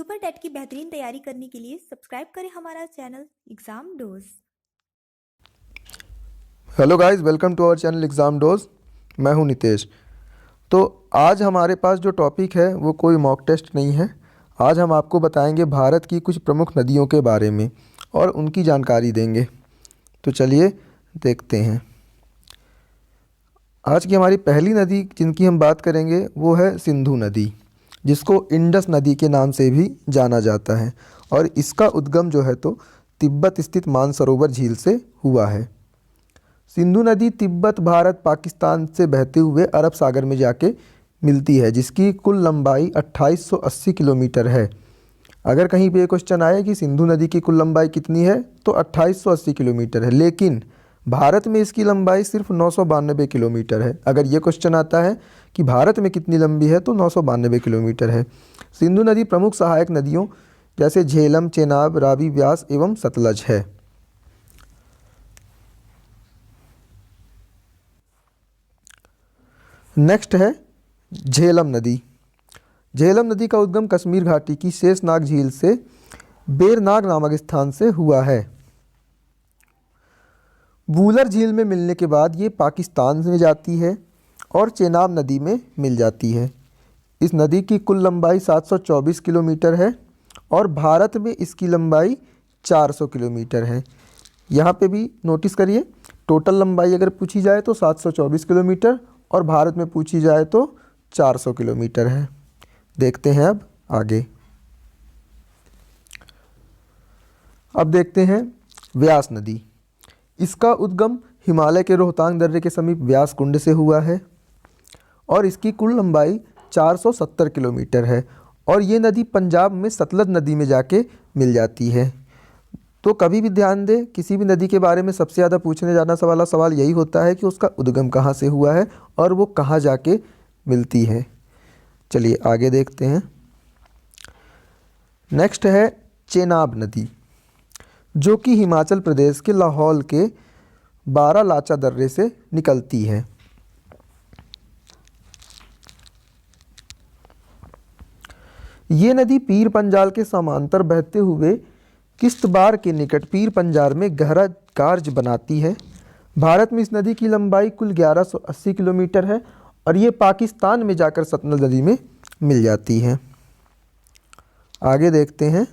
Super TET की बेहतरीन तैयारी करने के लिए सब्सक्राइब करें हमारा channel Exam Dose. Hello guys, welcome to our channel Exam Dose. मैं हूं नितेश। तो आज हमारे पास जो टॉपिक है वो कोई मॉक टेस्ट नहीं है। आज हम आपको बताएंगे भारत की कुछ प्रमुख नदियों के बारे में और उनकी जानकारी देंगे। तो चलिए देखते हैं। आज की हमारी पहली नदी जिनकी हम बात करेंगे वो है सिंधु नदी, जिसको इंडस नदी के नाम से भी जाना जाता है। और इसका उद्गम जो है तो तिब्बत स्थित मानसरोवर झील से हुआ है। सिंधु नदी तिब्बत, भारत, पाकिस्तान से बहते हुए अरब सागर में जाके मिलती है, जिसकी कुल लंबाई 2880 किलोमीटर है। अगर कहीं पे क्वेश्चन आए कि सिंधु नदी की कुल लंबाई कितनी है तो 2880 किलोमीटर है, लेकिन भारत में इसकी लंबाई सिर्फ 992 किलोमीटर है। अगर ये क्वेश्चन आता है कि भारत में कितनी लंबी है तो 992 किलोमीटर है। सिंधु नदी प्रमुख सहायक नदियों जैसे झेलम, चेनाब, रावी, व्यास एवं सतलज है। नेक्स्ट है झेलम नदी। झेलम नदी का उद्गम कश्मीर घाटी की शेषनाग झील से बेरनाग नामक स्थान से हुआ है। वूलर झील में मिलने के बाद ये पाकिस्तान में जाती है और चेनाब नदी में मिल जाती है। इस नदी की कुल लंबाई 724 किलोमीटर है और भारत में इसकी लंबाई 400 किलोमीटर है। यहाँ पे भी नोटिस करिए, टोटल लंबाई अगर पूछी जाए तो 724 किलोमीटर और भारत में पूछी जाए तो 400 किलोमीटर है। देखते हैं अब आगे। अब देखते हैं व्यास नदी। इसका उद्गम हिमालय के रोहतांग दर्रे के समीप व्यास कुंड से हुआ है और इसकी कुल लंबाई 470 किलोमीटर है और ये नदी पंजाब में सतलज नदी में जाके मिल जाती है। तो कभी भी ध्यान दें, किसी भी नदी के बारे में सबसे ज़्यादा पूछने जाना वाला सवाल यही होता है कि उसका उद्गम कहाँ से हुआ है और वो कहाँ जाके मिलती है। चलिए आगे देखते हैं। नेक्स्ट है चेनाब नदी, जो कि हिमाचल प्रदेश के लाहौल के बारालाचा दर्रे से निकलती है। ये नदी पीर पंजाल के समांतर बहते हुए किश्तवाड़ के निकट पीर पंजाल में गहरा कारज बनाती है। भारत में इस नदी की लंबाई कुल 1180 किलोमीटर है और ये पाकिस्तान में जाकर सतलज नदी में मिल जाती है। आगे देखते हैं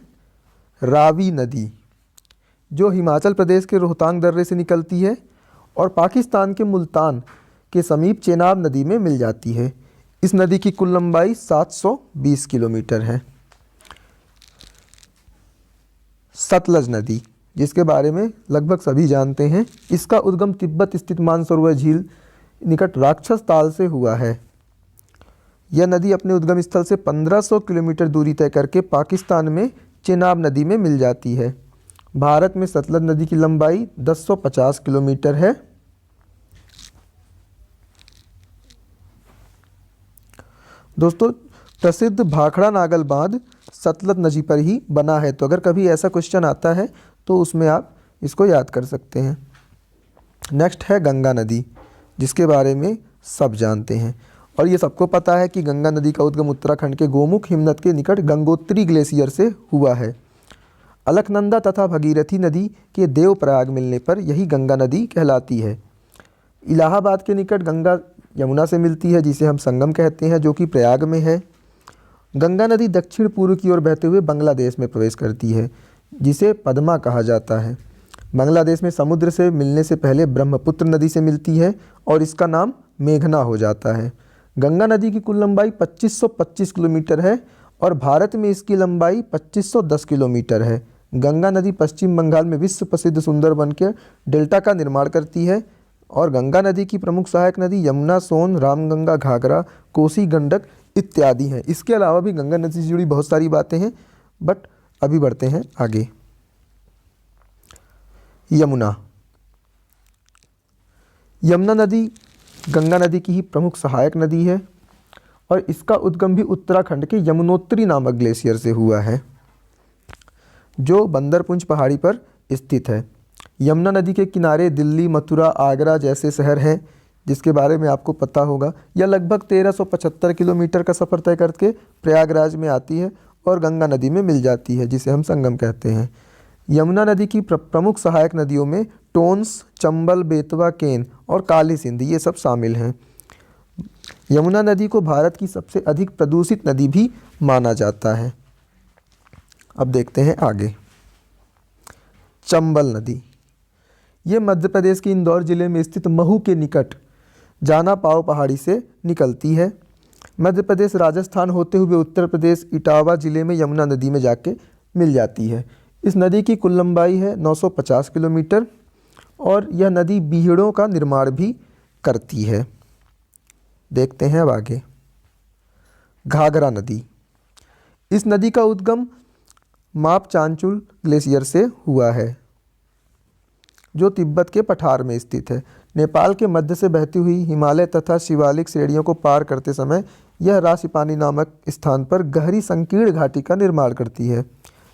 रावी नदी, जो हिमाचल प्रदेश के रोहतांग दर्रे से निकलती है और पाकिस्तान के मुल्तान के समीप चेनाब नदी में मिल जाती है। इस नदी की कुल लंबाई 720 किलोमीटर है। सतलज नदी, जिसके बारे में लगभग सभी जानते हैं, इसका उद्गम तिब्बत स्थित मानसरोवर झील निकट राक्षस ताल से हुआ है। यह नदी अपने उद्गम स्थल से 1500 किलोमीटर दूरी तय करके पाकिस्तान में चेनाब नदी में मिल जाती है। भारत में सतलज नदी की लंबाई 1050 किलोमीटर है। दोस्तों, प्रसिद्ध भाखड़ा नागल बांध सतलज नदी पर ही बना है, तो अगर कभी ऐसा क्वेश्चन आता है तो उसमें आप इसको याद कर सकते हैं। नेक्स्ट है गंगा नदी, जिसके बारे में सब जानते हैं और ये सबको पता है कि गंगा नदी का उद्गम उत्तराखंड के गोमुख हिमनद के निकट गंगोत्री ग्लेशियर से हुआ है। अलकनंदा तथा भगीरथी नदी के देवप्रयाग मिलने पर यही गंगा नदी कहलाती है। इलाहाबाद के निकट गंगा यमुना से मिलती है, जिसे हम संगम कहते हैं, जो कि प्रयाग में है। गंगा नदी दक्षिण पूर्व की ओर बहते हुए बांग्लादेश में प्रवेश करती है, जिसे पद्मा कहा जाता है। बांग्लादेश में समुद्र से मिलने से पहले ब्रह्मपुत्र नदी से मिलती है और इसका नाम मेघना हो जाता है। गंगा नदी की कुल लंबाई 2525 किलोमीटर है और भारत में इसकी लंबाई 2510 किलोमीटर है। गंगा नदी पश्चिम बंगाल में विश्व प्रसिद्ध सुंदरबन के डेल्टा का निर्माण करती है और गंगा नदी की प्रमुख सहायक नदी यमुना, सोन, रामगंगा, घाघरा, कोसी, गंडक इत्यादि हैं। इसके अलावा भी गंगा नदी से जुड़ी बहुत सारी बातें हैं, बट अभी बढ़ते हैं आगे। यमुना नदी गंगा नदी की ही प्रमुख सहायक नदी है और इसका उद्गम भी उत्तराखंड के यमुनोत्री नामक ग्लेशियर से हुआ है, जो बंदरपुंज पहाड़ी पर स्थित है। यमुना नदी के किनारे दिल्ली, मथुरा, आगरा जैसे शहर हैं, जिसके बारे में आपको पता होगा। यह लगभग 1375 किलोमीटर का सफ़र तय करके प्रयागराज में आती है और गंगा नदी में मिल जाती है, जिसे हम संगम कहते हैं। यमुना नदी की प्रमुख सहायक नदियों में टोंस, चंबल, बेतवा, केन और काली सिंध ये सब शामिल हैं। यमुना नदी को भारत की सबसे अधिक प्रदूषित नदी भी माना जाता है। अब देखते हैं आगे। चंबल नदी, ये मध्य प्रदेश के इंदौर जिले में स्थित महू के निकट जाना पाव पहाड़ी से निकलती है। मध्य प्रदेश, राजस्थान होते हुए उत्तर प्रदेश इटावा जिले में यमुना नदी में जाके मिल जाती है। इस नदी की कुल लंबाई है 950 किलोमीटर और यह नदी बीहड़ों का निर्माण भी करती है। देखते हैं अब आगे। घाघरा नदी, इस नदी का उद्गम मापचांचुल ग्लेशियर से हुआ है, जो तिब्बत के पठार में स्थित है। नेपाल के मध्य से बहती हुई हिमालय तथा शिवालिक श्रेणियों को पार करते समय यह राशिपानी नामक स्थान पर गहरी संकीर्ण घाटी का निर्माण करती है।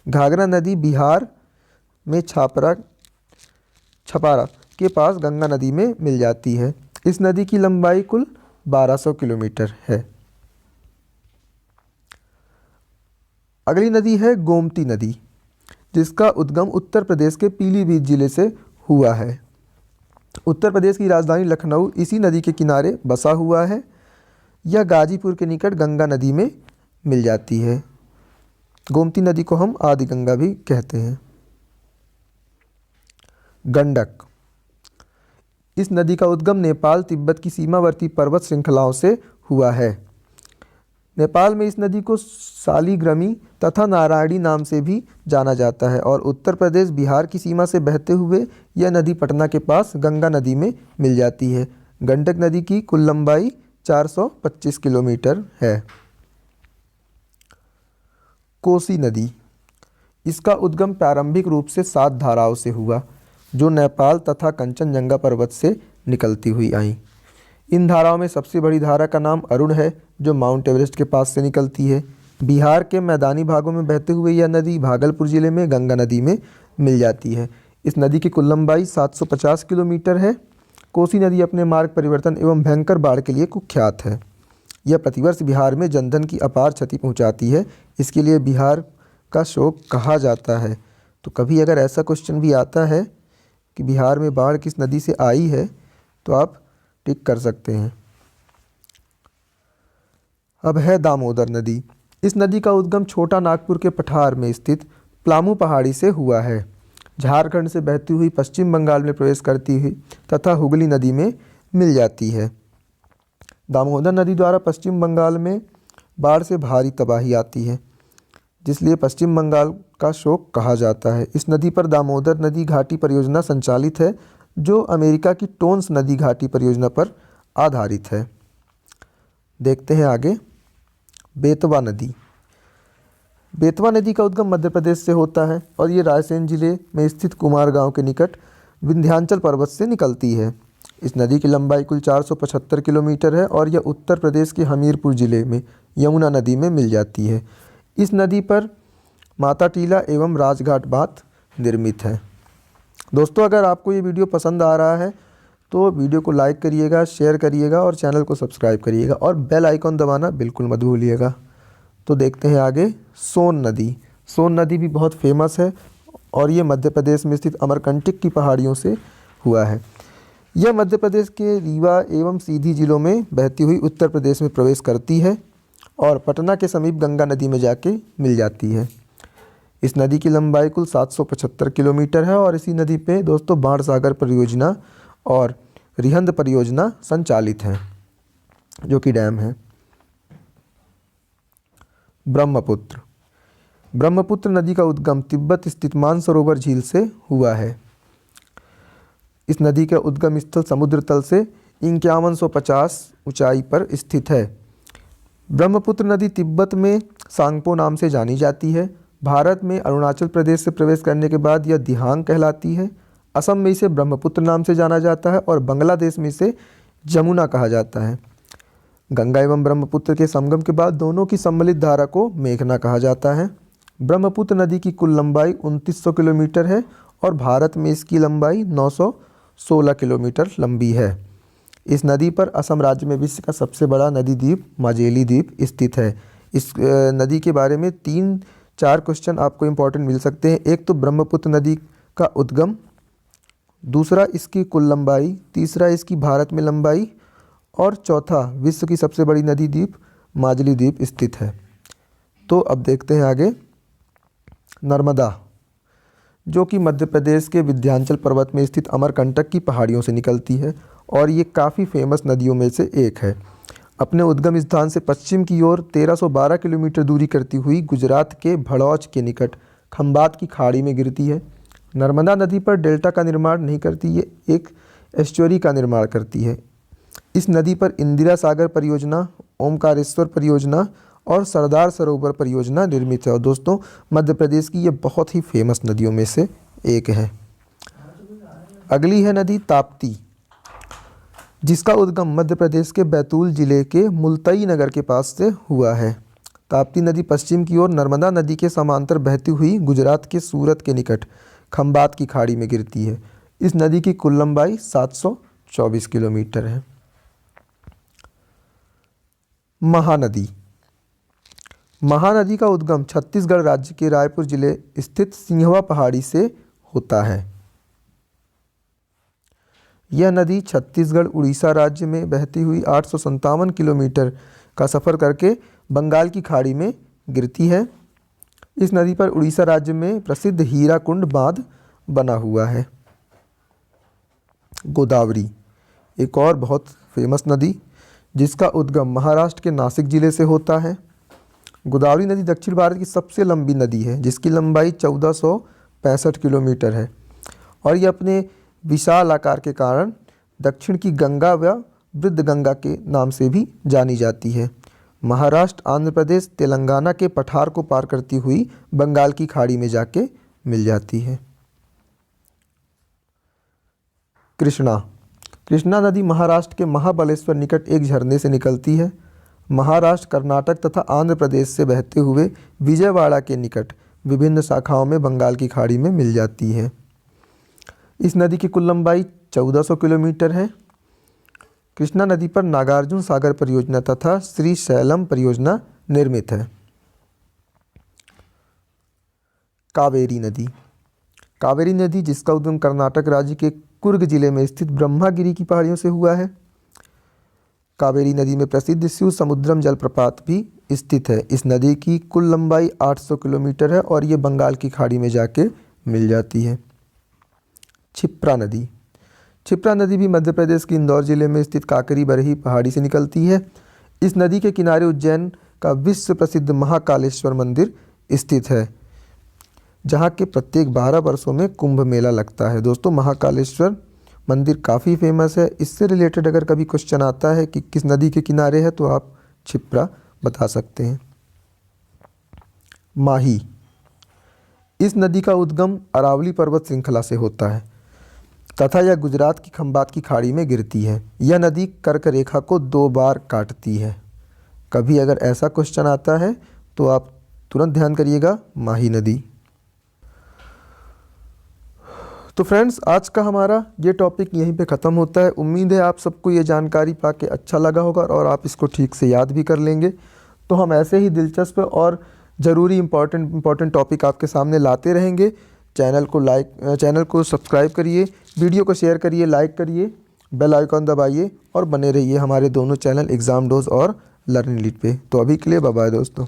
घाघरा नदी बिहार में छपारा के पास गंगा नदी में मिल जाती है। इस नदी की लंबाई कुल 1200 किलोमीटर है। अगली नदी है गोमती नदी, जिसका उद्गम उत्तर प्रदेश के पीलीभीत जिले से हुआ है। उत्तर प्रदेश की राजधानी लखनऊ इसी नदी के किनारे बसा हुआ है। यह गाजीपुर के निकट गंगा नदी में मिल जाती है। गोमती नदी को हम आदि गंगा भी कहते हैं। गंडक, इस नदी का उद्गम नेपाल तिब्बत की सीमावर्ती पर्वत श्रृंखलाओं से हुआ है। नेपाल में इस नदी को शालिग्रामी तथा नारायणी नाम से भी जाना जाता है और उत्तर प्रदेश बिहार की सीमा से बहते हुए यह नदी पटना के पास गंगा नदी में मिल जाती है। गंडक नदी की कुल लंबाई 425 किलोमीटर है। कोसी नदी, इसका उद्गम प्रारंभिक रूप से 7 धाराओं से हुआ, जो नेपाल तथा कंचनजंगा पर्वत से निकलती हुई आईं। इन धाराओं में सबसे बड़ी धारा का नाम अरुण है, जो माउंट एवरेस्ट के पास से निकलती है। बिहार के मैदानी भागों में बहते हुए यह नदी भागलपुर जिले में गंगा नदी में मिल जाती है। इस नदी की कुल लंबाई 750 किलोमीटर है। कोसी नदी अपने मार्ग परिवर्तन एवं भयंकर बाढ़ के लिए कुख्यात है। यह प्रतिवर्ष बिहार में जनधन की अपार क्षति पहुंचाती है। इसके लिए बिहार का शोक कहा जाता है। तो कभी अगर ऐसा क्वेश्चन भी आता है कि बिहार में बाढ़ किस नदी से आई है, तो आप टिक कर सकते हैं। अब है दामोदर नदी। इस नदी का उद्गम छोटा नागपुर के पठार में स्थित प्लामू पहाड़ी से हुआ है। झारखंड से बहती हुई पश्चिम बंगाल में प्रवेश करती हुई तथा हुगली नदी में मिल जाती है। दामोदर नदी द्वारा पश्चिम बंगाल में बाढ़ से भारी तबाही आती है, जिसलिए पश्चिम बंगाल का शोक कहा जाता है। इस नदी पर दामोदर नदी घाटी परियोजना संचालित है, जो अमेरिका की टोंस नदी घाटी परियोजना पर आधारित है। देखते हैं आगे। बेतवा नदी, बेतवा नदी का उद्गम मध्य प्रदेश से होता है और ये रायसेन जिले में स्थित कुमार गांव के निकट विंध्याचल पर्वत से निकलती है। इस नदी की लंबाई कुल 475 किलोमीटर है और यह उत्तर प्रदेश के हमीरपुर जिले में यमुना नदी में मिल जाती है। इस नदी पर माता टीला एवं राजघाट बांध निर्मित है। दोस्तों, अगर आपको ये वीडियो पसंद आ रहा है तो वीडियो को लाइक करिएगा, शेयर करिएगा और चैनल को सब्सक्राइब करिएगा और बेल आइकॉन दबाना बिल्कुल मत भूलिएगा। तो देखते हैं आगे। सोन नदी, सोन नदी भी बहुत फेमस है और ये मध्य प्रदेश में स्थित अमरकंटक की पहाड़ियों से हुआ है। यह मध्य प्रदेश के रीवा एवं सीधी जिलों में बहती हुई उत्तर प्रदेश में प्रवेश करती है और पटना के समीप गंगा नदी में जाके मिल जाती है। इस नदी की लंबाई कुल 775 किलोमीटर है और इसी नदी पे दोस्तों बाणसागर परियोजना और रिहंद परियोजना संचालित हैं, जो कि डैम है। ब्रह्मपुत्र, ब्रह्मपुत्र नदी का उद्गम तिब्बत स्थित मानसरोवर झील से हुआ है। इस नदी का उद्गम स्थल समुद्र तल से 5150 ऊंचाई पर स्थित है। ब्रह्मपुत्र नदी तिब्बत में सांगपो नाम से जानी जाती है। भारत में अरुणाचल प्रदेश से प्रवेश करने के बाद यह दिहांग कहलाती है। असम में इसे ब्रह्मपुत्र नाम से जाना जाता है और बांग्लादेश में इसे जमुना कहा जाता है। गंगा एवं ब्रह्मपुत्र के संगम के बाद दोनों की सम्मिलित धारा को मेघना कहा जाता है। ब्रह्मपुत्र नदी की कुल लंबाई 2900 किलोमीटर है और भारत में इसकी लंबाई 916 किलोमीटर लंबी है। इस नदी पर असम राज्य में विश्व का सबसे बड़ा नदी द्वीप माजेली द्वीप स्थित है। इस नदी के बारे में 3-4 क्वेश्चन आपको इम्पोर्टेंट मिल सकते हैं। एक तो ब्रह्मपुत्र नदी का उद्गम, दूसरा इसकी कुल लंबाई, तीसरा इसकी भारत में लंबाई, और चौथा विश्व की सबसे बड़ी नदी द्वीप माजुली द्वीप स्थित है। तो अब देखते हैं आगे। नर्मदा, जो कि मध्य प्रदेश के विंध्याचल पर्वत में स्थित अमरकंटक की पहाड़ियों से निकलती है और ये काफ़ी फेमस नदियों में से एक है। अपने उद्गम स्थान से पश्चिम की ओर 1312 किलोमीटर दूरी करती हुई गुजरात के भड़ौच के निकट खंबात की खाड़ी में गिरती है। नर्मदा नदी पर डेल्टा का निर्माण नहीं करती, ये एक एस्चुअरी का निर्माण करती है। इस नदी पर इंदिरा सागर परियोजना, ओमकारेश्वर परियोजना और सरदार सरोवर परियोजना निर्मित है। और दोस्तों, मध्य प्रदेश की ये बहुत ही फेमस नदियों में से एक है। अगली है नदी ताप्ती, जिसका उद्गम मध्य प्रदेश के बैतूल जिले के मुल्ताई नगर के पास से हुआ है। ताप्ती नदी पश्चिम की ओर नर्मदा नदी के समांतर बहती हुई गुजरात के सूरत के निकट खंबात की खाड़ी में गिरती है। इस नदी की कुल लंबाई 724 किलोमीटर है। महानदी, महानदी का उद्गम छत्तीसगढ़ राज्य के रायपुर जिले स्थित सिंहवा पहाड़ी से होता है। यह नदी छत्तीसगढ़ उड़ीसा राज्य में बहती हुई 857 किलोमीटर का सफ़र करके बंगाल की खाड़ी में गिरती है। इस नदी पर उड़ीसा राज्य में प्रसिद्ध हीराकुंड बांध बना हुआ है। गोदावरी, एक और बहुत फेमस नदी जिसका उद्गम महाराष्ट्र के नासिक जिले से होता है। गोदावरी नदी दक्षिण भारत की सबसे लंबी नदी है, जिसकी लंबाई 1465 किलोमीटर है और ये अपने विशाल आकार के कारण दक्षिण की गंगा व वृद्ध गंगा के नाम से भी जानी जाती है। महाराष्ट्र, आंध्र प्रदेश, तेलंगाना के पठार को पार करती हुई बंगाल की खाड़ी में जाके मिल जाती है। कृष्णा, कृष्णा नदी महाराष्ट्र के महाबलेश्वर निकट एक झरने से निकलती है। महाराष्ट्र, कर्नाटक तथा आंध्र प्रदेश से बहते हुए विजयवाड़ा के निकट विभिन्न शाखाओं में बंगाल की खाड़ी में मिल जाती है। इस नदी की कुल लंबाई 1400 किलोमीटर है। कृष्णा नदी पर नागार्जुन सागर परियोजना तथा श्री शैलम परियोजना निर्मित है। कावेरी नदी, कावेरी नदी जिसका उद्गम कर्नाटक राज्य के कुर्ग जिले में स्थित ब्रह्मागिरी की पहाड़ियों से हुआ है। कावेरी नदी में प्रसिद्ध शिव समुद्रम जलप्रपात भी स्थित है। इस नदी की कुल लंबाई 800 किलोमीटर है और ये बंगाल की खाड़ी में जाके मिल जाती है। क्षिप्रा नदी, क्षिप्रा नदी भी मध्य प्रदेश के इंदौर जिले में स्थित काकरी बरही पहाड़ी से निकलती है। इस नदी के किनारे उज्जैन का विश्व प्रसिद्ध महाकालेश्वर मंदिर स्थित है, जहाँ के प्रत्येक 12 वर्षों में कुंभ मेला लगता है। दोस्तों, महाकालेश्वर मंदिर काफ़ी फेमस है। इससे रिलेटेड अगर कभी क्वेश्चन आता है कि किस नदी के किनारे है तो आप क्षिप्रा बता सकते हैं। माही, इस नदी का उद्गम अरावली पर्वत श्रृंखला से होता है तथा यह गुजरात की खंबात की खाड़ी में गिरती है। यह नदी कर्क रेखा को 2 बार काटती है। कभी अगर ऐसा क्वेश्चन आता है तो आप तुरंत ध्यान करिएगा, माही नदी। तो फ्रेंड्स, आज का हमारा ये टॉपिक यहीं पे ख़त्म होता है। उम्मीद है आप सबको ये जानकारी पाके अच्छा लगा होगा और आप इसको ठीक से याद भी कर लेंगे। तो हम ऐसे ही दिलचस्प और ज़रूरी इम्पॉर्टेंट टॉपिक आपके सामने लाते रहेंगे। चैनल को सब्सक्राइब करिए, वीडियो को शेयर करिए, लाइक करिए, बेल आइकॉन दबाइए और बने रहिए हमारे दोनों चैनल एग्ज़ाम डोज और लर्निंग लीड पे। तो अभी के लिए बाय बाय दोस्तों।